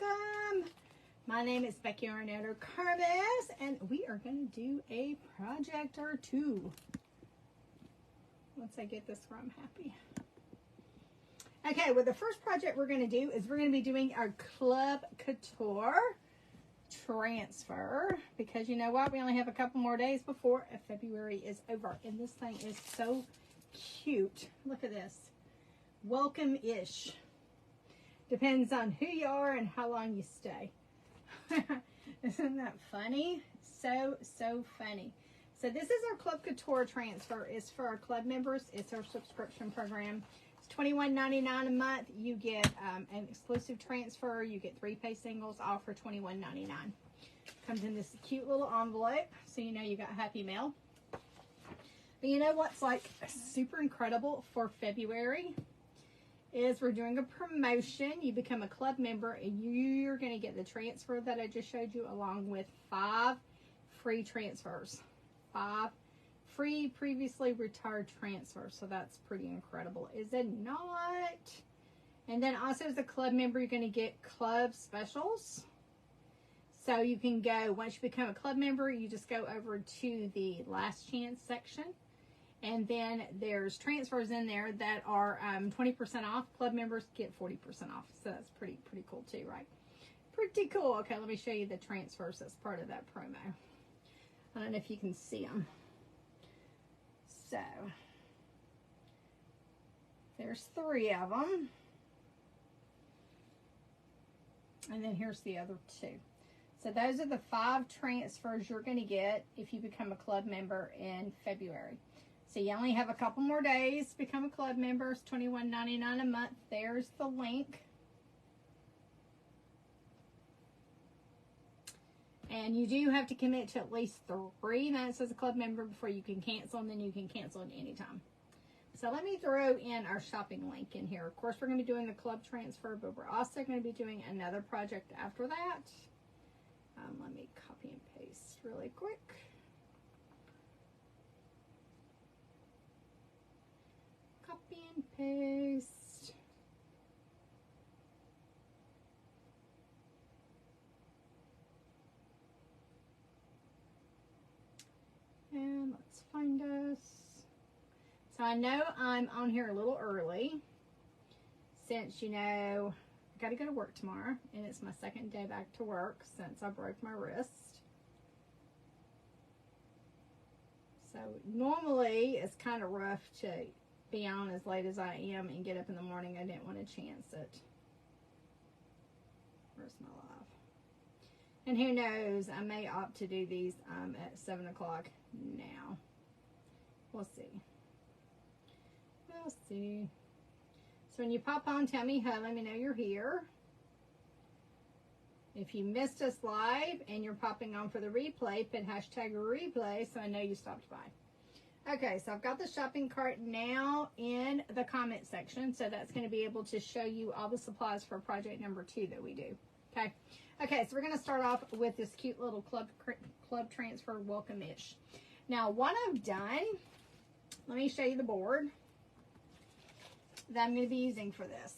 welcome. My name is Becky Arnett Carmes, and we are going to do a project or two. Once I get this where I'm happy. Okay, well, the first project we're going to do is we're going to be doing our Club Couture transfer, because you know what? We only have a couple more days before February is over, and this thing is so cute. Look at this. Welcome-ish. Depends on who you are and how long you stay. Isn't that funny? So funny. So this is our Club Couture transfer. It's for our club members. It's our subscription program. It's $21.99 a month. You get an exclusive transfer. You get 3-pay singles, all for $21.99. Comes in this cute little envelope, so you know you got happy mail. But you know what's like super incredible for February is we're doing a promotion. You become a club member and you're going to get the transfer that I just showed you, along with 5 free transfers. 5 free previously retired transfers. So that's pretty incredible, is it not? And then also as a club member, you're going to get club specials. So you can go, once you become a club member, you just go over to the last chance section. And then there's transfers in there that are 20% off. Club members get 40% off. So that's pretty cool too, right? Pretty cool. Okay, let me show you the transfers that's part of that promo. I don't know if you can see them. So there's 3 of them. And then here's the other 2. So those are the 5 transfers you're going to get if you become a club member in February. So you only have a couple more days to become a club member. It's $21.99 a month. There's the link. And you do have to commit to at least 3 months as a club member before you can cancel, and then you can cancel at any time. So let me throw in our shopping link in here. Of course, we're going to be doing the club transfer, but we're also going to be doing another project after that. Let me copy and paste really quick. Copy and paste. And let's find us. So I know I'm on here a little early, since, you know, I got to go to work tomorrow, and it's my 2nd day back to work since I broke my wrist. So normally it's kind of rough to be on as late as I am and get up in the morning. I didn't want to chance it. Where's my live? And who knows, I may opt to do these at 7 o'clock now. We'll see. We'll see. So when you pop on, tell me hi, let me know you're here. If you missed us live and you're popping on for the replay, put hashtag replay so I know you stopped by. Okay, so I've got the shopping cart now in the comment section, so that's going to be able to show you all the supplies for project number 2 that we do. Okay, so we're going to start off with this cute little club transfer Welcome-ish. Now, what I've done, let me show you the board that I'm going to be using for this.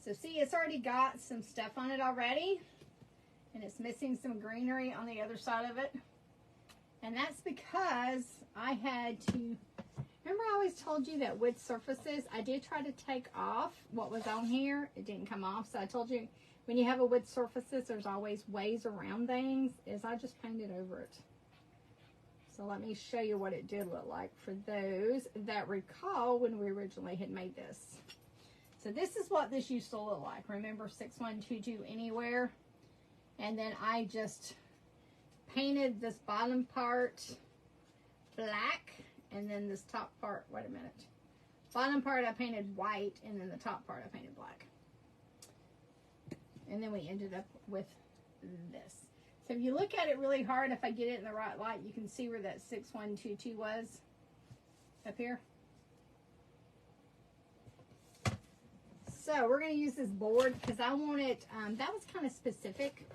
So see, it's already got some stuff on it already, and it's missing some greenery on the other side of it. And that's because I had to, remember I always told you that wood surfaces, I did try to take off what was on here. It didn't come off. So I told you, when you have a wood surfaces, there's always ways around things, is I just painted over it. So let me show you what it did look like for those that recall when we originally had made this. So this is what this used to look like. Remember 6122 anywhere? And then I just painted this bottom part black, and then this top part, wait a minute. Bottom part I painted white, and then the top part I painted black. And then we ended up with this. So if you look at it really hard, if I get it in the right light, you can see where that 6122 was up here. So we're going to use this board because I want it, that was kind of specific.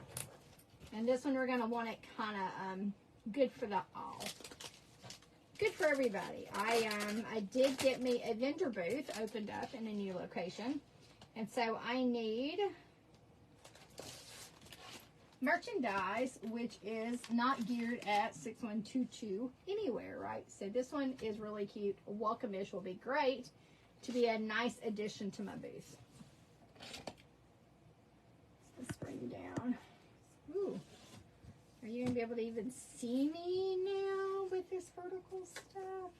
And this one we're going to want it kind of good for the all. Good for everybody. I did get me a vendor booth opened up in a new location. And so I need merchandise, which is not geared at 6122 anywhere, right? So this one is really cute. Welcome-ish will be great to be a nice addition to my booth. Let's bring down. Ooh. Are you going to be able to even see me now with this vertical stuff?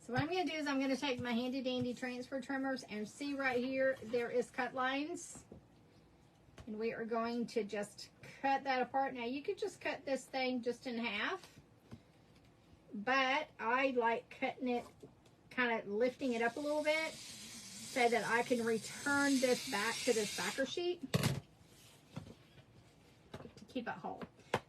So what I'm going to do is I'm going to take my handy dandy transfer trimmers and see right here, there is cut lines. And we are going to just cut that apart. Now you could just cut this thing just in half. But I like cutting it, kind of lifting it up a little bit so that I can return this back to this backer sheet to keep it whole.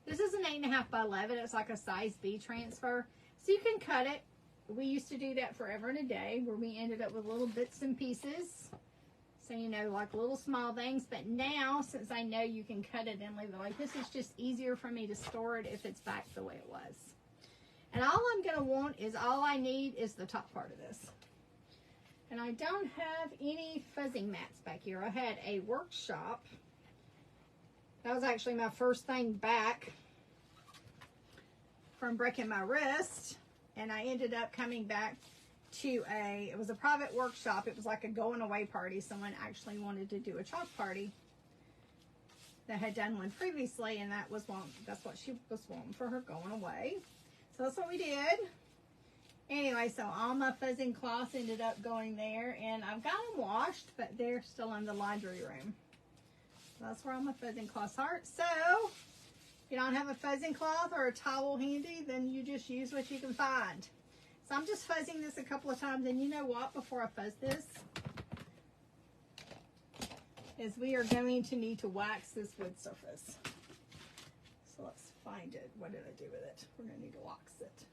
This is an 8.5 by 11. It's like a size B transfer. So you can cut it. We used to do that forever and a day where we ended up with little bits and pieces. So, you know, like little small things. But now, since I know you can cut it and leave it like this, it's just easier for me to store it if it's back the way it was. And all I'm going to want is, all I need is the top part of this. And I don't have any fuzzing mats back here. I had a workshop. That was actually my first thing back from breaking my wrist. And I ended up coming back to it was a private workshop. It was like a going away party. Someone actually wanted to do a chalk party that had done one previously, and that's what she was wanting for her going away. So that's what we did. Anyway, so all my fuzzing cloths ended up going there, and I've got them washed, but they're still in the laundry room. So that's where all my fuzzing cloths are. So if you don't have a fuzzing cloth or a towel handy, then you just use what you can find. So I'm just fuzzing this a couple of times, and you know what, before I fuzz this, is we are going to need to wax this wood surface. So let's find it. What did I do with it? We're going to need to wax it.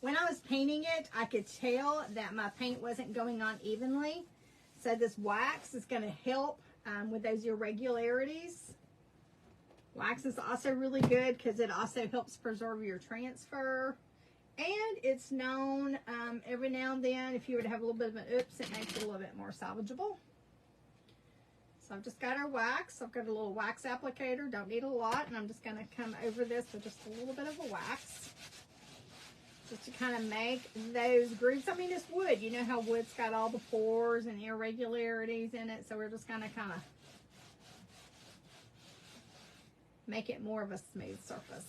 When I was painting it, I could tell that my paint wasn't going on evenly. So this wax is going to help with those irregularities. Wax is also really good because it also helps preserve your transfer. And it's known every now and then, if you were to have a little bit of an oops, it makes it a little bit more salvageable. So I've just got our wax. I've got a little wax applicator. Don't need a lot. And I'm just going to come over this with just a little bit of a wax, just to kind of make those grooves. I mean, it's wood. You know how wood's got all the pores and irregularities in it. So we're just going to kind of make it more of a smooth surface.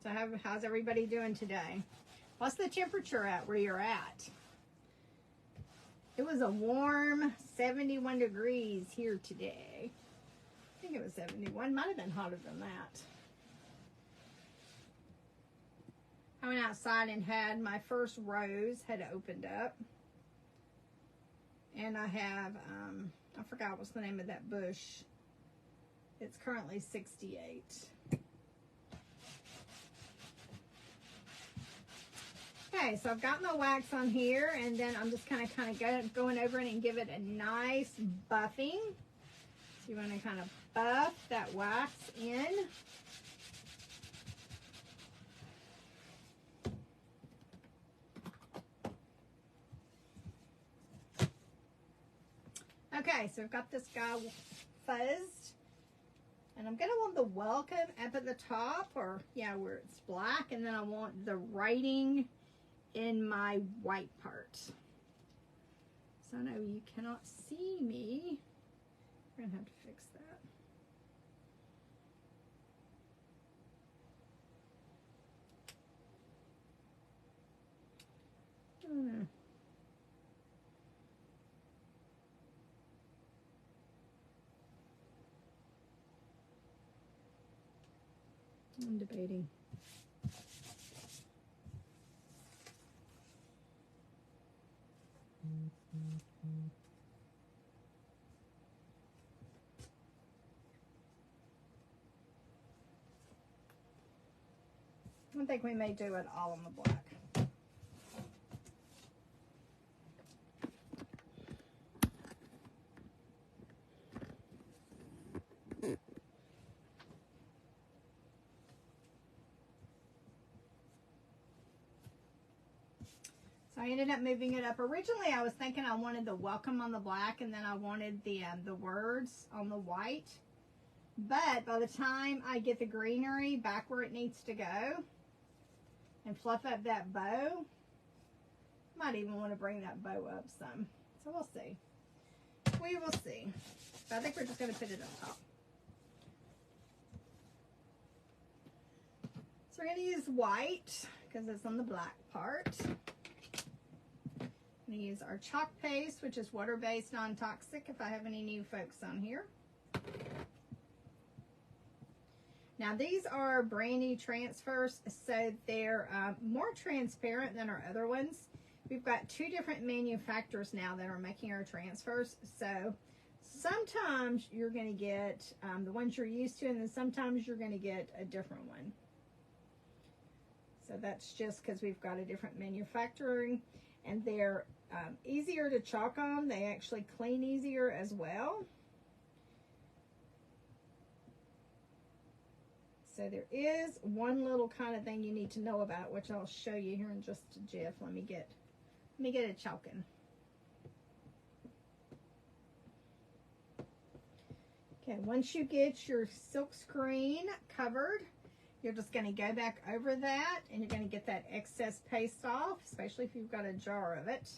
So how's everybody doing today? What's the temperature at where you're at? It was a warm 71 degrees here today. I think it was 71. Might have been hotter than that. I went outside and had my first rose had opened up. And I have, I forgot what's the name of that bush. It's currently 68. Okay, so I've got my wax on here, and then I'm just kind of going over it and give it a nice buffing. So you want to kind of buff that wax in. Okay, so I've got this guy fuzzed. And I'm going to want the welcome up at the top, or yeah, where it's black. And then I want the writing in my white part. So I know you cannot see me. We're going to have to fix that. I'm debating. I think we may do it all on the black. So I ended up moving it up. Originally, I was thinking I wanted the welcome on the black, and then I wanted the words on the white. But by the time I get the greenery back where it needs to go and fluff up that bow, I might even want to bring that bow up some. So we'll see. We will see. But I think we're just going to put it on top. So we're going to use white because it's on the black part. I'm going to use our chalk paste, which is water-based, non-toxic, if I have any new folks on here. Now, these are brand new transfers, so they're more transparent than our other ones. We've got 2 different manufacturers now that are making our transfers, so sometimes you're going to get the ones you're used to, and then sometimes you're going to get a different one. So that's just because we've got a different manufacturing, and they're easier to chalk on. They actually clean easier as well. So there is one little kind of thing you need to know about, which I'll show you here in just a jiff. Let me get it chalking. Okay, once you get your silk screen covered, you're just going to go back over that, and you're going to get that excess paste off, especially if you've got a jar of it.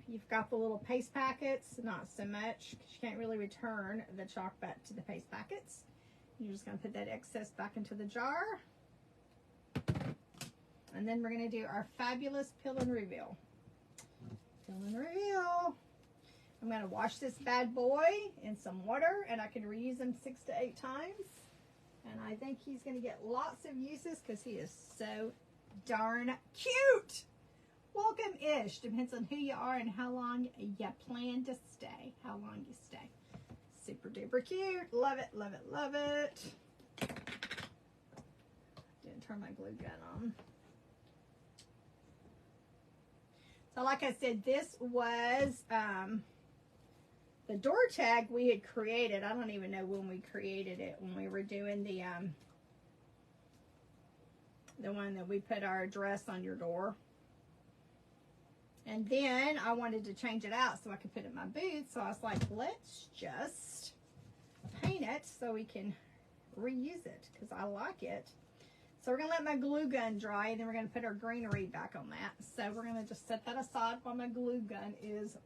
If you've got the little paste packets, not so much, because you can't really return the chalk back to the paste packets. You're just going to put that excess back into the jar. And then we're going to do our fabulous peel and reveal. Peel and reveal. I'm going to wash this bad boy in some water, and I can reuse him 6 to 8 times. And I think he's going to get lots of uses because he is so darn cute. Welcome-ish. Depends on who you are and how long you plan to stay. How long you stay. Super duper cute. Love it, love it, love it. Didn't turn my glue gun on. So like I said, this was the door tag we had created. I don't even know when we created it, when we were doing the one that we put our address on your door. And then I wanted to change it out so I could put it in my booth. So I was like, let's just paint it so we can reuse it because I like it. So we're going to let my glue gun dry, and then we're going to put our greenery back on that. So we're going to just set that aside while my glue gun is